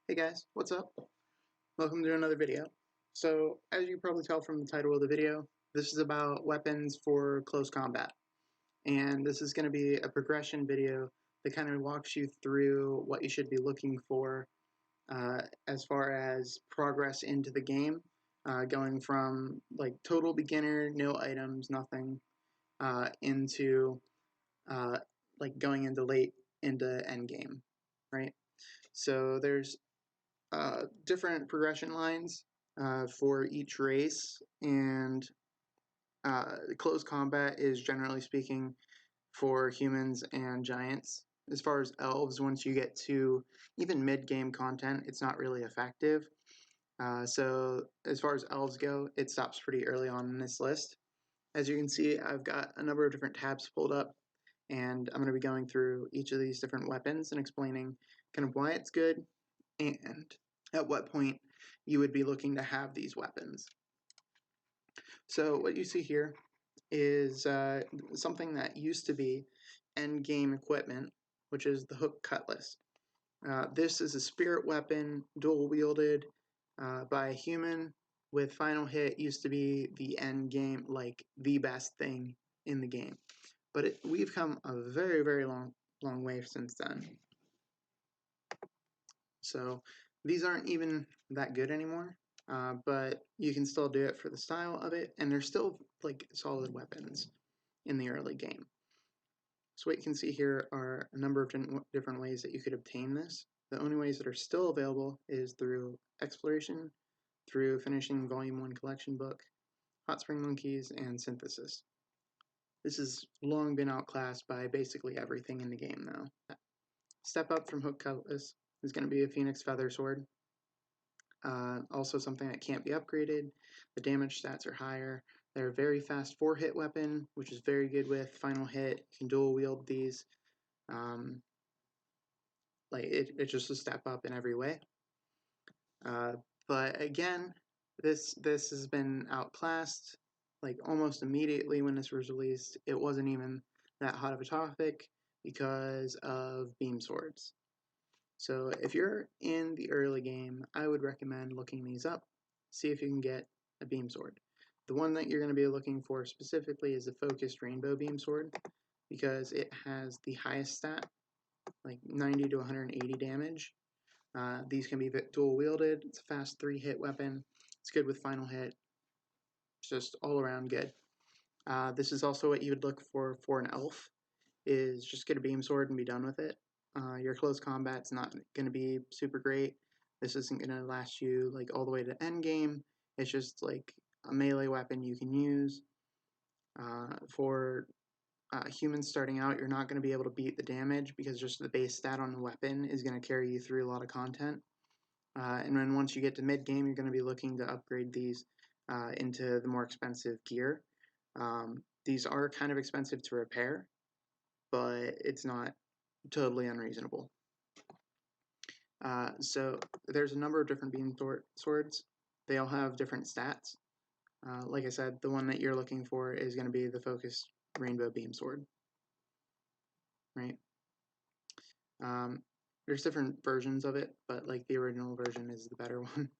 Hey guys, what's up? Welcome to another video. So, as you probably tell from the title of the video, this is about weapons for close combat. And this is going to be a progression video that kind of walks you through what you should be looking for as far as progress into the game, going from like total beginner, no items, nothing, into like going into late into end game, right? So there's different progression lines for each race, and close combat is generally speaking for humans and giants. As far as elves, once you get to even mid-game content, it's not really effective. So as far as elves go, it stops pretty early on in this list. As you can see, I've got a number of different tabs pulled up, and I'm going to be going through each of these different weapons and explaining kind of why it's good and at what point you would be looking to have these weapons. So what you see here is something that used to be end game equipment, which is the hook cutlass. This is a spirit weapon, dual wielded by a human with final hit. Used to be the end game, like the best thing in the game, but we've come a very long way since then. So these aren't even that good anymore, but you can still do it for the style of it, and they're still like solid weapons in the early game. So what you can see here are a number of different ways that you could obtain this. The only ways that are still available is through exploration, through finishing Volume 1 collection book, Hot Spring Monkeys, and Synthesis. This has long been outclassed by basically everything in the game though. Step up from Hook Cutlass is going to be a Phoenix Feather Sword. Also something that can't be upgraded. The damage stats are higher. They're a very fast 4-hit weapon, which is very good with final hit. You can dual wield these. It's just a step up in every way. But again, this has been outclassed. Like almost immediately when this was released, it wasn't even that hot of a topic because of beam swords. So if you're in the early game, I would recommend looking these up, see if you can get a beam sword. The one that you're going to be looking for specifically is the focused rainbow beam sword, because it has the highest stat, like 90 to 180 damage. These can be dual wielded. It's a fast 3-hit weapon. It's good with final hit. It's just all around good. This is also what you would look for an elf, is just get a beam sword and be done with it. Your close combat's not going to be super great. This isn't going to last you like all the way to end game. It's just like a melee weapon you can use. For humans starting out, you're not going to be able to beat the damage because just the base stat on the weapon is going to carry you through a lot of content. And then once you get to mid game, you're going to be looking to upgrade these into the more expensive gear. These are kind of expensive to repair, but it's not totally unreasonable. So there's a number of different beam swords. They all have different stats. Like I said, the one that you're looking for is going to be the focused rainbow beam sword. Right? There's different versions of it, but like the original version is the better one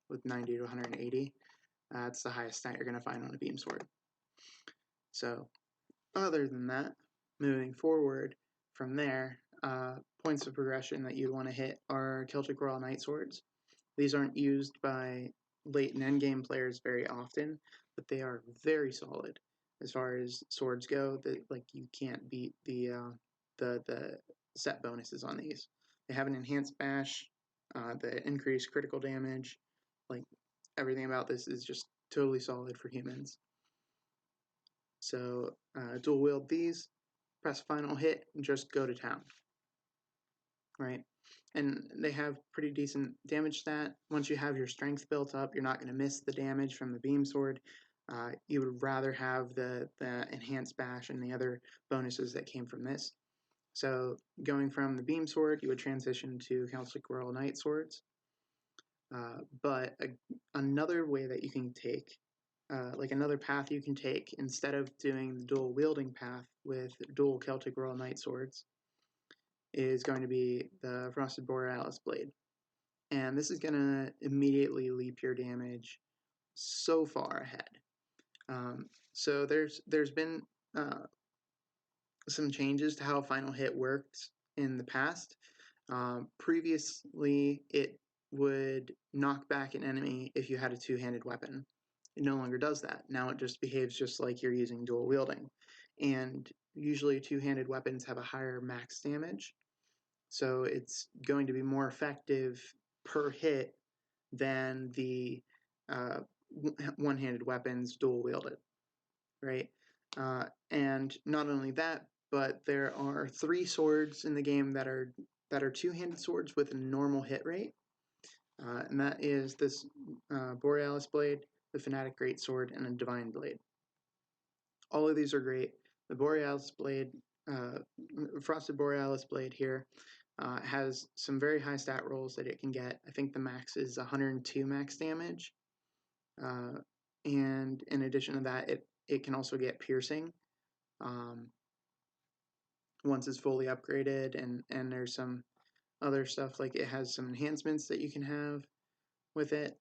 with 90 to 180. That's the highest stat you're going to find on a beam sword. So other than that, moving forward from there, points of progression that you'd want to hit are Celtic Royal Knight Swords. These aren't used by late and endgame players very often, but they are very solid as far as swords go. That like you can't beat the set bonuses on these. They have an enhanced bash, the increased critical damage. Like everything about this is just totally solid for humans. So dual wield these, press final hit, and just go to town. Right? And they have pretty decent damage stat. Once you have your strength built up, you're not going to miss the damage from the beam sword. You would rather have the enhanced bash and the other bonuses that came from this. So going from the beam sword, you would transition to Celtic Royal Knight Swords. But another way that you can take, like another path you can take, instead of doing the dual wielding path with dual Celtic Royal Knight Swords, is going to be the Frosted Borealis Blade. and this is going to immediately leap your damage so far ahead. So there's been some changes to how final hit worked in the past. Previously, it would knock back an enemy if you had a two-handed weapon. It no longer does that. Now it just behaves just like you're using dual wielding. And usually two-handed weapons have a higher max damage, so it's going to be more effective per hit than the uh, one-handed weapons dual wielded, right? And not only that, but there are 3 swords in the game that are two-handed swords with a normal hit rate, and that is this Borealis Blade, the Fanatic Greatsword, and a Divine Blade. All of these are great. The Borealis Blade, Frosted Borealis Blade here, has some very high stat rolls that it can get. I think the max is 102 max damage, and in addition to that, it can also get piercing. Once it's fully upgraded, and there's some other stuff, like it has some enhancements that you can have with it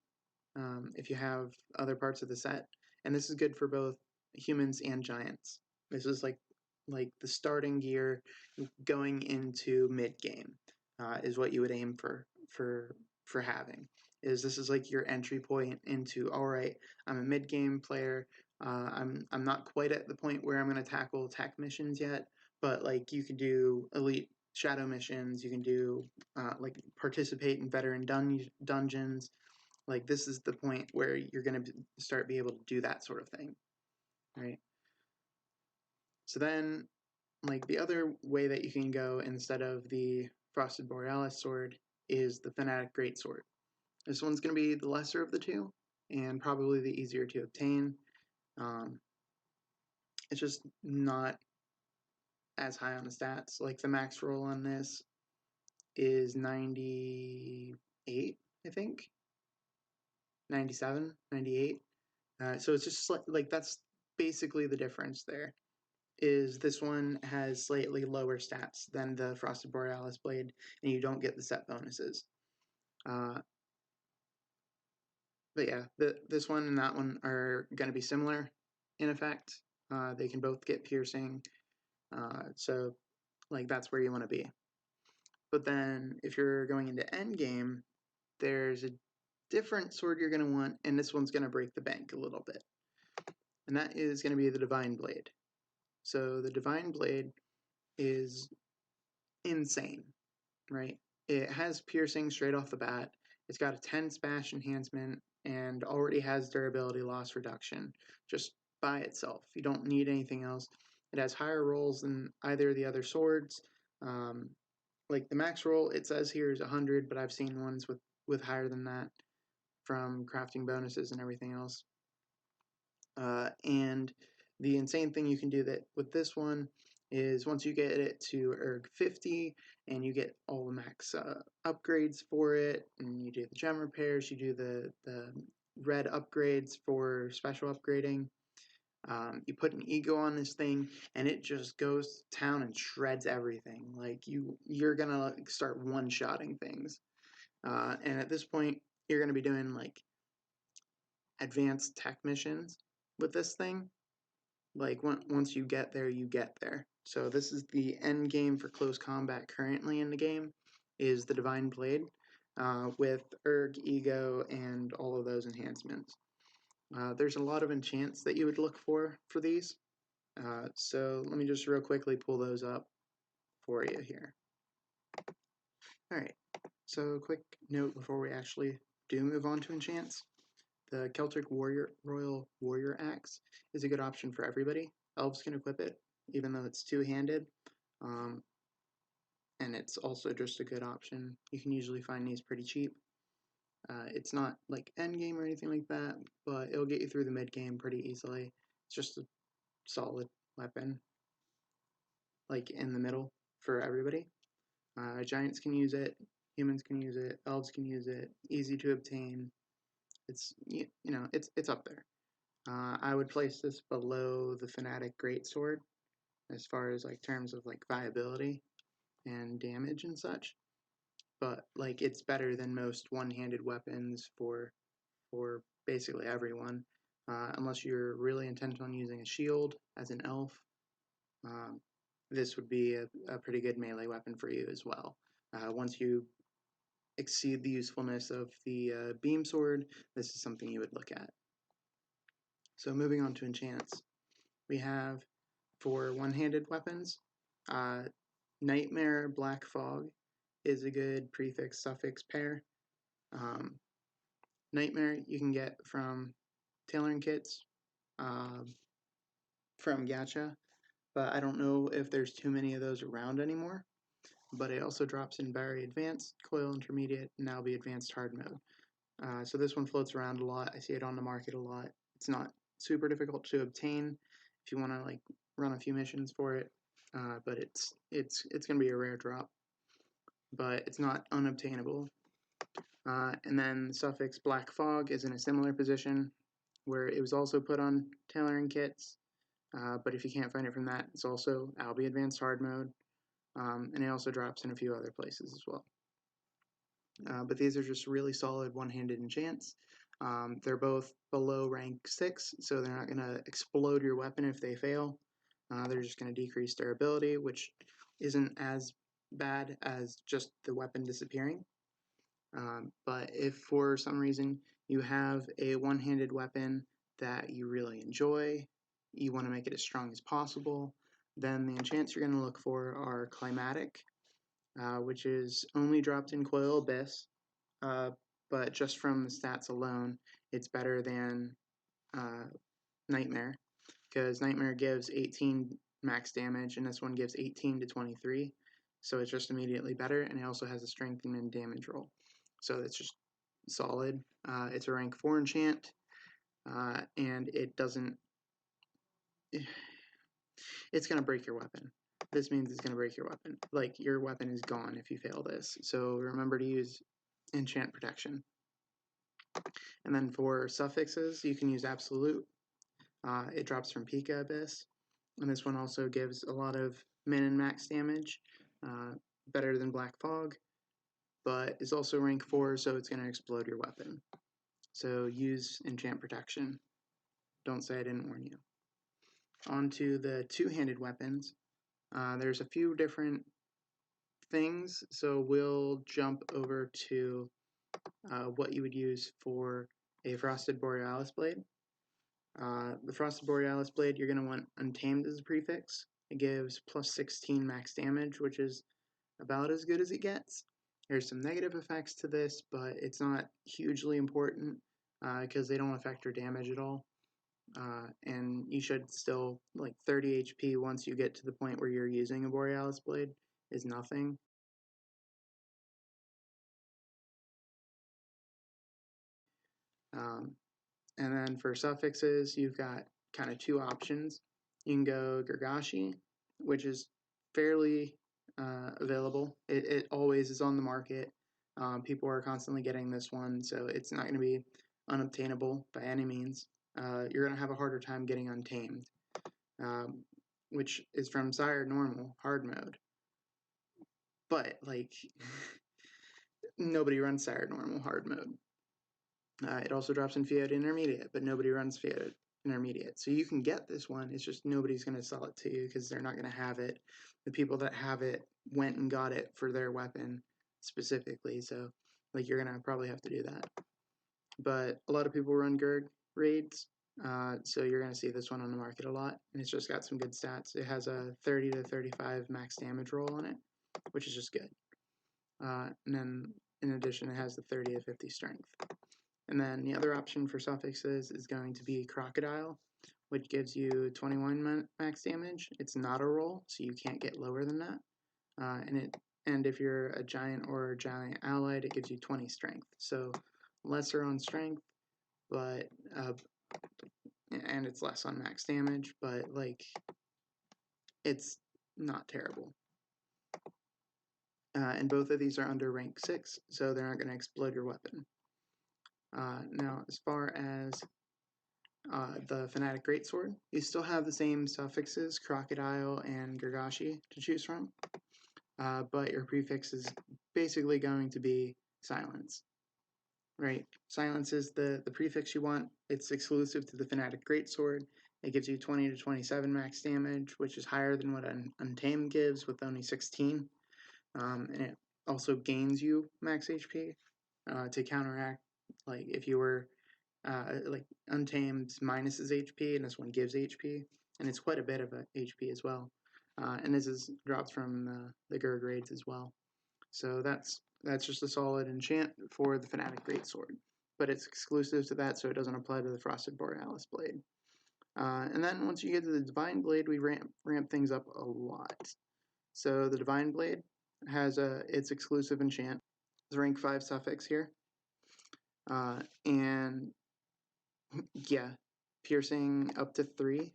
if you have other parts of the set, and this is good for both humans and giants. This is like the starting gear going into mid game is what you would aim for having. This is like your entry point into, all right, I'm a mid game player. I'm not quite at the point where I'm going to tackle tech missions yet, but like you can do elite shadow missions. You can do like participate in veteran dungeons. Like this is the point where you're going to start be able to do that sort of thing, right? So then, like the other way that you can go instead of the Frosted Borealis sword is the Fanatic Greatsword. This one's going to be the lesser of the two and probably the easier to obtain. Um, it's just not as high on the stats. Like the max roll on this is 98, I think. 97, 98. So it's just like that's basically the difference there. Is this one has slightly lower stats than the Frosted Borealis Blade, and you don't get the set bonuses. But yeah, this one and that one are going to be similar in effect. They can both get piercing, so like that's where you want to be. But then if you're going into end game, there's a different sword you're going to want, and this one's going to break the bank a little bit. And that is going to be the Divine Blade. So the Divine Blade is insane, right? It has piercing straight off the bat. It's got a 10 smash enhancement and already has durability loss reduction just by itself. You don't need anything else. It has higher rolls than either of the other swords. Like the max roll, it says here is 100, but I've seen ones with higher than that from crafting bonuses and everything else. And the insane thing you can do that with this one is once you get it to ERG 50 and you get all the max upgrades for it, and you do the gem repairs, you do the red upgrades for special upgrading, you put an ego on this thing and it just goes to town and shreds everything. Like you're gonna start one-shotting things, and at this point you're gonna be doing like advanced tech missions with this thing. Like once you get there, you get there. So this is the end game for close combat currently in the game, is the Divine Blade with Erg, Ego, and all of those enhancements. There's a lot of enchants that you would look for these. So let me just real quickly pull those up for you here. Alright, so quick note before we actually do move on to enchants. The Celtic Royal Warrior Axe is a good option for everybody. Elves can equip it, even though it's two-handed, and it's also just a good option. You can usually find these pretty cheap. It's not like endgame or anything like that, but it'll get you through the mid-game pretty easily. It's just a solid weapon, like in the middle for everybody. Giants can use it, humans can use it, elves can use it, easy to obtain. It's, you know, it's up there. I would place this below the Fanatic Greatsword as far as like terms of like viability and damage and such. but like it's better than most one-handed weapons for basically everyone, unless you're really intent on using a shield as an elf. This would be a pretty good melee weapon for you as well. Once you exceed the usefulness of the beam sword, this is something you would look at. So moving on to enchants, we have for one-handed weapons, Nightmare Black Fog is a good prefix-suffix pair. Nightmare you can get from tailoring kits, from gacha, but I don't know if there's too many of those around anymore. But it also drops in very advanced, coil intermediate, and now be advanced hard mode. So this one floats around a lot. I see it on the market a lot. It's not super difficult to obtain if you want to like run a few missions for it, but it's going to be a rare drop, but it's not unobtainable. And then the suffix Black Fog is in a similar position where it was also put on tailoring kits, but if you can't find it from that, it's also Albi Advanced Hard Mode, and it also drops in a few other places as well. But these are just really solid one-handed enchants. They're both below rank 6, so they're not going to explode your weapon if they fail. They're just going to decrease durability, which isn't as bad as just the weapon disappearing. But if for some reason you have a one-handed weapon that you really enjoy, you want to make it as strong as possible, then the enchants you're going to look for are Climatic, which is only dropped in Coil Abyss, but just from the stats alone, it's better than Nightmare, because Nightmare gives 18 max damage, and this one gives 18 to 23, so it's just immediately better, and it also has a strength and damage roll, so it's just solid. It's a rank 4 enchant, and it doesn't... It's going to break your weapon. This means it's going to break your weapon. Like, your weapon is gone if you fail this, so remember to use enchant protection. And then for suffixes, you can use absolute. It drops from Pika Abyss, and this one also gives a lot of min and max damage, better than Black Fog, but is also rank 4, so it's going to explode your weapon. So use enchant protection. Don't say I didn't warn you. On to the two-handed weapons. There's a few different things, so we'll jump over to what you would use for a Frosted Borealis blade. The Frosted Borealis blade, you're going to want Untamed as a prefix. It gives plus 16 max damage, which is about as good as it gets. There's some negative effects to this, but it's not hugely important because they don't affect your damage at all. And you should still, like 30 HP once you get to the point where you're using a Borealis blade is nothing. And then for suffixes, you've got kind of two options. You can go Gergashi, which is fairly available. It always is on the market. People are constantly getting this one, so it's not going to be unobtainable by any means. You're going to have a harder time getting Untamed, which is from Sire Normal, hard mode. But, like, nobody runs Sire Normal, hard mode. It also drops in Fiat Intermediate, but nobody runs Fiat Intermediate. So you can get this one, it's just nobody's going to sell it to you because they're not going to have it. The people that have it went and got it for their weapon specifically, so like you're going to probably have to do that. But a lot of people run Gerg raids, so you're going to see this one on the market a lot, and it's just got some good stats. It has a 30 to 35 max damage roll on it, which is just good. And then in addition, it has the 30 to 50 strength. And then the other option for suffixes is going to be Crocodile, which gives you 21 max damage. It's not a roll, so you can't get lower than that. And if you're a giant or a giant allied, it gives you 20 strength. So lesser on strength, but and it's less on max damage, but like it's not terrible. And both of these are under rank 6, so they're not going to explode your weapon. Now, as far as the Fanatic Greatsword, you still have the same suffixes, Crocodile and Gergashi, to choose from. but your prefix is basically going to be silence. Right, silence is the prefix you want. It's exclusive to the Fanatic Greatsword. It gives you 20 to 27 max damage, which is higher than what an Untamed gives with only 16. And it also gains you max HP to counteract, like if you were like Untamed minuses HP, and this one gives HP, and it's quite a bit of a HP as well. And this is dropped from the Gurg raids as well. So that's just a solid enchant for the Fanatic Greatsword, but it's exclusive to that, so it doesn't apply to the Frosted Borealis Blade. And then once you get to the Divine Blade, we ramp things up a lot. So the Divine Blade has its exclusive enchant. It's rank 5 suffix here, and yeah, piercing up to 3,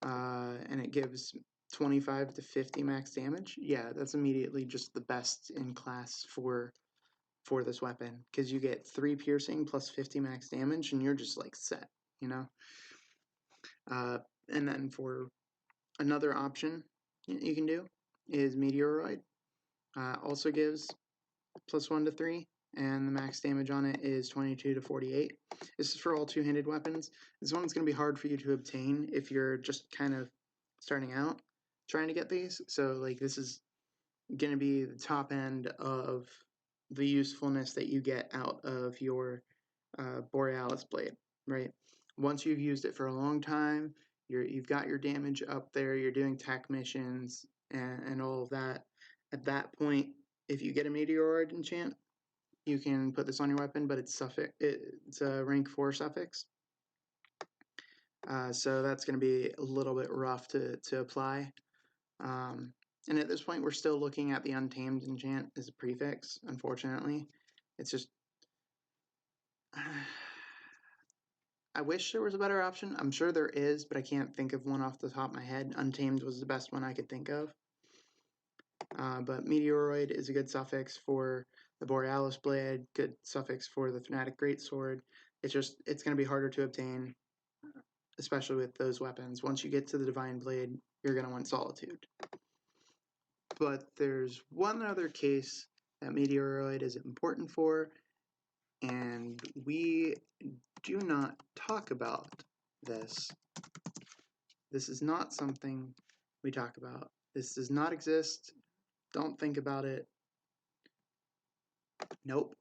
and it gives 25 to 50 max damage. Yeah, that's immediately just the best in class for this weapon, because you get 3 piercing plus 50 max damage, and you're just like set, you know. And then for another option you can do is Meteoroid. Also gives +1 to 3, and the max damage on it is 22 to 48. This is for all two-handed weapons. This one's going to be hard for you to obtain if you're just kind of starting out trying to get these. So like this is going to be the top end of the usefulness that you get out of your Borealis blade, right? Once you've used it for a long time, you've got your damage up there, you're doing tech missions and all of that. At that point, if you get a Meteoroid enchant, you can put this on your weapon, but it's a rank 4 suffix. So that's going to be a little bit rough to apply. And at this point, we're still looking at the Untamed enchant as a prefix, unfortunately. It's just... I wish there was a better option. I'm sure there is, but I can't think of one off the top of my head. Untamed was the best one I could think of. But Meteoroid is a good suffix for the Borealis Blade, good suffix for the Fanatic Greatsword. It's going to be harder to obtain, especially with those weapons. Once you get to the Divine Blade, you're going to want Solitude. But there's one other case that Meteoroid is important for, and we do not talk about this. This is not something we talk about. This does not exist. Don't think about it. Nope.